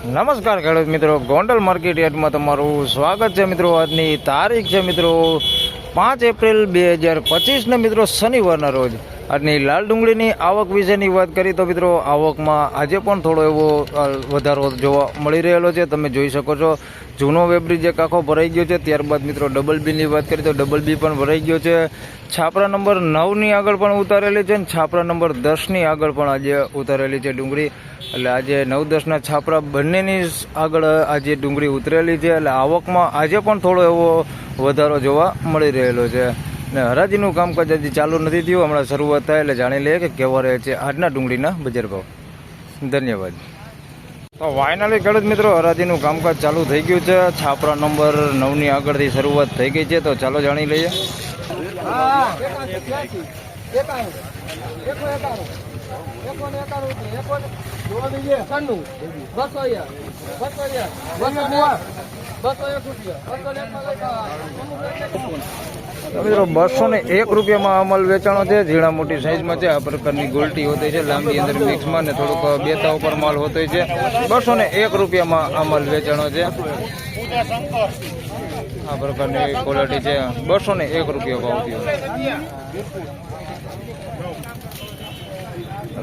નમસ્કાર ખેડૂત મિત્રો, ગોંડલ માર્કેટ યાર્ડમાં તમારું સ્વાગત છે મિત્રો. આજની તારીખ છે મિત્રો 5 એપ્રિલ 2025 મિત્રો શનિવારના રોજ. આજની લાલ ડુંગળીની આવક વિશેની વાત કરી તો મિત્રો આવકમાં આજે પણ થોડો એવો વધારો જોવા મળી રહેલો છે. તમે જોઈ શકો છો જૂનો વેબ્રિજ એક આખો ભરાઈ ગયો છે. ત્યારબાદ મિત્રો ડબલ બીની વાત કરીએ તો ડબલ બી પણ ભરાઈ ગયો છે. છાપરા નંબર 9ની આગળ પણ ઉતારેલી છે અને છાપરા નંબર 10ની આગળ પણ આજે ઉતારેલી છે ડુંગળી. એટલે આજે 9-10ના છાપરા બંનેની આગળ આજે ડુંગળી ઉતરેલી છે. એટલે આવકમાં આજે પણ થોડો એવો વધારો જોવા મળી રહેલો છે. ને હરાજીનું કામકાજ હજી ચાલુ નથી થયું, હમણાં શરૂઆત થાય એટલે જાણી લઈએ કે કેવા રહે છે આજના ડુંગળીના બજાર ભાવ. ધન્યવાદ. તો ફાઇનલી ખેડૂત મિત્રો હરાજીનું કામકાજ ચાલુ થઈ ગયું છે. છાપરા નંબર 9ની આગળથી શરૂઆત થઈ ગઈ છે. તો ચાલો જાણી લઈએ. મિત્રો 201 રૂપિયામાં અમલ વેચાણો છે. ઝીણા મોટી સાઈઝમાં છે. આ પ્રકારની ગોલ્ટી હોતી છે લાંબી અંદર મિક્સમાં ને થોડુંક બેતા ઉપર માલ હોતો છે. 201 રૂપિયામાં અમલ વેચાણો છે. આ પ્રકારની ક્વોલિટી છે. 201 રૂપિયા ભાવ થયો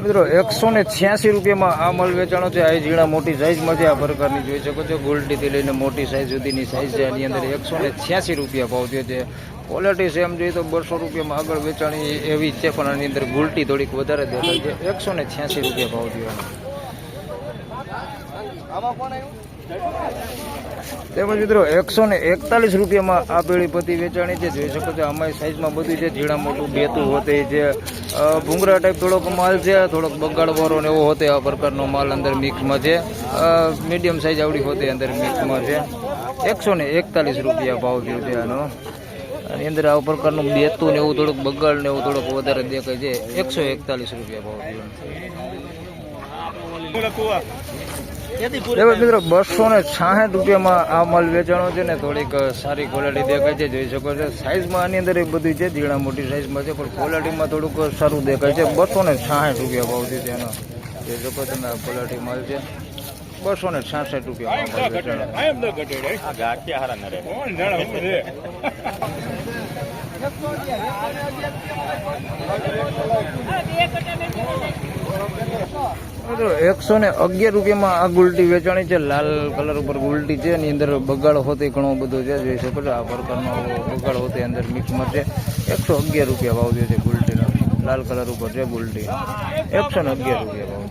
મિત્રો. 186 રૂપિયામાં આ માલ વેચાણો છે. આ ઝીણા મોટી સાઈઝમાં છે. આ પ્રકારની જોઈ શકો છો ગોલ્ટીથી લઈને મોટી સાઈઝ સુધીની સાઈઝ છે. આની અંદર 186 રૂપિયા ભાવ થયો છે. ક્વોલિટી સેમ જોઈએ તો 200 રૂપિયામાં આગળ વેચાણી એવી છે, પણ આની અંદર ગોલ્ટી થોડીક વધારે દેખાય છે. 186 રૂપિયા ભાવ થયો. તેમજ મિત્રો 141 રૂપિયામાં આ પેળી પત્તી વેચાણી છે. જોઈ શકો છો અમારી સાઈઝમાં બધું છે. ઝીણા મોટું બેતું હોતે છે. ભૂંગરા ટાઈપ થોડોક માલ છે. થોડોક બગાડવાળો ને એવો હોતે આ પ્રકારનો માલ અંદર મિક્સમાં છે. મીડિયમ સાઈઝ આવડી હોતે અંદર મિક્સમાં છે. 141 રૂપિયા ભાવ થયો છે આનો. આની અંદર આ પ્રકારનું બેતું ને એવું થોડુંક બગાડ ને એવું થોડુંક વધારે દેખાય છે. 141 રૂપિયા ભાવ થયો. મિત્રો 266 રૂપિયામાં આ માલ વેચાણો છે ને થોડીક સારી ક્વોલિટી દેખાય છે. જોઈ શકો છો સાઈઝમાં આની અંદર એ બધું છે. ઝીણા મોટી સાઈઝમાં છે, પણ ક્વોલિટીમાં થોડુંક સારું દેખાય છે. 266 રૂપિયા ભાવ છે એનો. જોઈ શકો તમે આ ક્વોલિટી માલ છે. 266 રૂપિયા મિત્રો 111 રૂપિયામાં આ ગુલટી વેચાણી છે. લાલ કલર ઉપર ગુલટી છે. એની અંદર બગાડ હોતે ઘણો બધો છે. જોઈ શકો છો આ પ્રકારનો બગાડ હોતે અંદર મિક્સમાં છે. 111 રૂપિયા ભાવ છે ગુલટીનો. લાલ કલર ઉપર છે ગુલટી. 111 રૂપિયા ભાવ.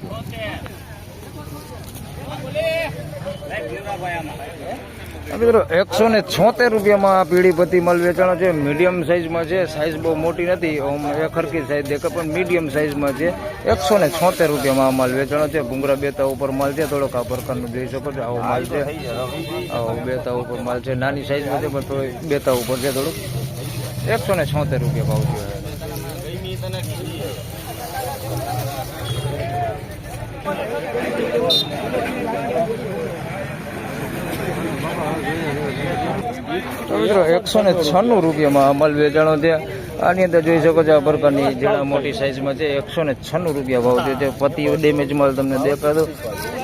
મિત્રો 176 રૂપિયામાં પીળી પત્તી માલ વેચાણો છે. મીડિયમ સાઈઝમાં છે. સાઈઝ બહુ મોટી નથી, એક હરખી સાઈઝ દેખાય પણ મીડિયમ સાઈઝમાં છે. 176 રૂપિયામાં માલ વેચાણો છે. ભૂંગરા બેતા ઉપર માલ છે. થોડોક આ પ્રકારનું જોઈ શકો છો આવો માલ છે. આવો બેતા ઉપર માલ છે. નાની સાઈઝમાં છે પણ થોડો બેતા ઉપર છે થોડુંક. 176 રૂપિયા ભાવ છે. મિત્રો 196 રૂપિયામાં અમલ વેચાણો છે. આની અંદર જોઈ શકો છો આ પ્રકારની ઝીણા મોટી સાઈઝમાં છે. 196 રૂપિયા ભાવ છે. પતિ ડેમેજ માલ તમને દેખાતો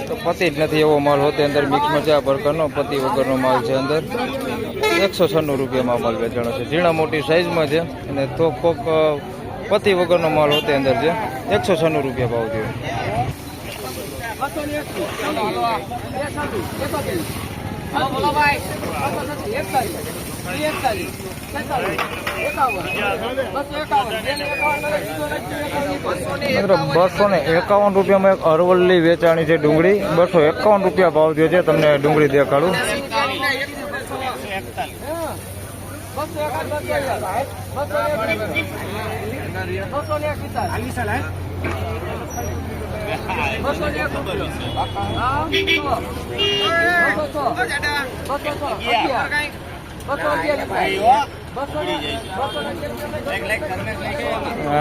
તો પતિ જ નથી એવો માલ હોતે અંદર મિક્સમાં છે. આ પ્રકારનો પતિ વગરનો માલ છે અંદર. 196 રૂપિયામાં અમલ વેચાણો છે. ઝીણા મોટી સાઈઝમાં છે અને તો કોક પતિ વગરનો માલ હોતે અંદર છે. 196 રૂપિયા ભાવ છે. મિત્રો 251 રૂપિયામાં એક અરવલ્લી વેચાણી છે ડુંગળી. 251 રૂપિયા ભાવ થયો છે. તમને ડુંગળી દેખાડું.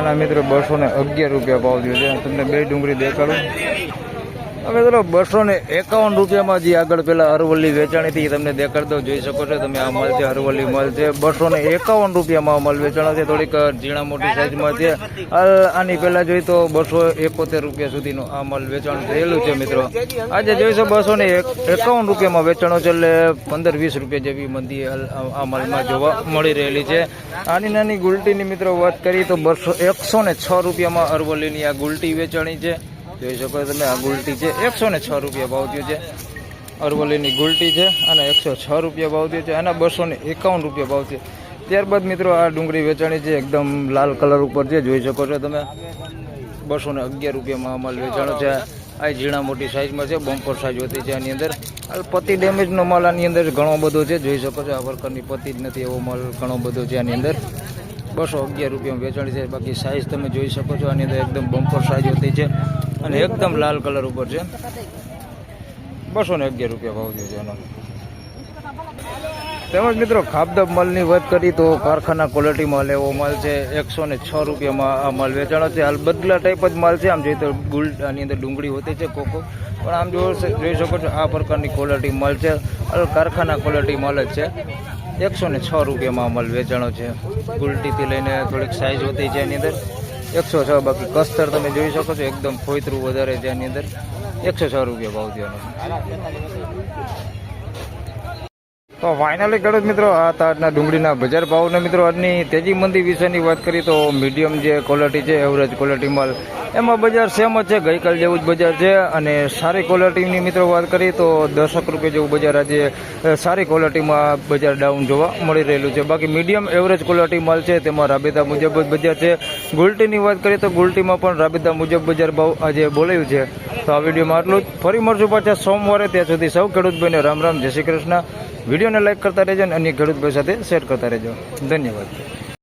ના મિત્રો 211 રૂપિયા ભાવ થયો છે. તમને બે ડુંગળી દેખાડું. હવે મિત્રો 251 રૂપિયામાં જે આગળ પેલા અરવલ્લી વેચાણી હતી તમને દેખાડ દો, જોઈ શકો છો તમે. આ માલ છે અરવલ્લી માલ છે, 251 રૂપિયામાં માલ વેચાણો છે. થોડીક ઝીણા મોટી સાઈઝમાં છે. આની પહેલા જોઈ તો 271 રૂપિયા સુધીનો આ માલ વેચાણ થયેલું છે મિત્રો. આજે જોઈશો 251 રૂપિયામાં વેચાણો છે, એટલે 15-20 રૂપિયા જેવી મંદી આ માલમાં જોવા મળી રહેલી છે. આની નાની ગુલટીની મિત્રો વાત કરી તો 106 રૂપિયામાં અરવલ્લીની આ ગુલટી વેચાણી છે. જોઈ શકો તમે આ ગુલટી છે, 106 રૂપિયા ભાવ થયો છે. અરવલ્લીની ગુલટી છે અને 106 રૂપિયા ભાવ થયો છે. આના 251 રૂપિયા ભાવ છે. ત્યારબાદ મિત્રો આ ડુંગળી વેચાણી છે, એકદમ લાલ કલર ઉપર છે, જોઈ શકો છો તમે. 211 રૂપિયામાં માલ વેચાણો છે. આ ઝીણા મોટી સાઈઝમાં છે, બમ્પર સાઈઝ હોતી છે. આની અંદર પતિ ડેમેજનો માલ આની અંદર ઘણો બધો છે, જોઈ શકો છો. આ પ્રકારની પતિ જ નથી એવો માલ ઘણો બધો છે આની અંદર. 211 રૂપિયામાં વેચાણી છે. બાકી સાઈઝ તમે જોઈ શકો છો, આની અંદર એકદમ બમ્પર સાઈઝ હોતી છે અને એકદમ લાલ કલર ઉપર છે. 211 રૂપિયા ભાવ થયો છે એનો. તેમજ મિત્રો ખાબદબ માલની વાત કરી તો કારખાના ક્વોલિટી માલ એવો માલ છે, 106 રૂપિયામાં આ માલ વેચાણો છે. હાલ બદલા ટાઈપ જ માલ છે. આમ જોઈએ તો આની અંદર ડુંગળી હોતી છે કોકો, પણ આમ જોઈ શકો છો આ પ્રકારની ક્વોલિટી માલ છે. હાલ કારખાના ક્વોલિટી માલ જ છે. 106 રૂપિયામાં માલ વેચાણો છે. ગુલટીથી લઈને થોડીક સાઈઝ હોતી છે એની અંદર 106. બાકી કસ્તર તમે જોઈ શકો છો, એકદમ ફોયતરું વધારે છે એની અંદર. 106 રૂપિયા ભાવ થયો. તો ફાઇનલી ખેડૂત મિત્રો આ તાજના ડુંગળીના બજાર ભાવને મિત્રો આજની તેજી મંદી વિશેની વાત કરી તો મીડિયમ જે ક્વોલિટી છે, એવરેજ ક્વોલિટી માલ, એમાં બજાર સેમ જ છે, ગઈકાલ જેવું જ બજાર છે. અને સારી ક્વોલિટીની મિત્રો વાત કરી તો 10 રૂપિયા જેવું બજાર આજે સારી ક્વોલિટીમાં બજાર ડાઉન જોવા મળી રહેલું છે. બાકી મીડિયમ એવરેજ ક્વોલિટી માલ છે તેમાં રાબેતા મુજબ જ બજાર છે. ગુલટીની વાત કરીએ તો ગુલટીમાં પણ રાબેતા મુજબ બજાર ભાવ આજે બોલાયું છે. તો આ વિડીયોમાં આટલું જ. ફરી મળશું પાછા સોમવારે. ત્યાં સુધી સૌ ખેડૂતભાઈને રામ રામ, જય શ્રી કૃષ્ણ. વિડીયોને લાઈક કરતા રહેજો અને અન્ય ખેડૂતભાઈ સાથે શેર કરતા રહેજો. ધન્યવાદ.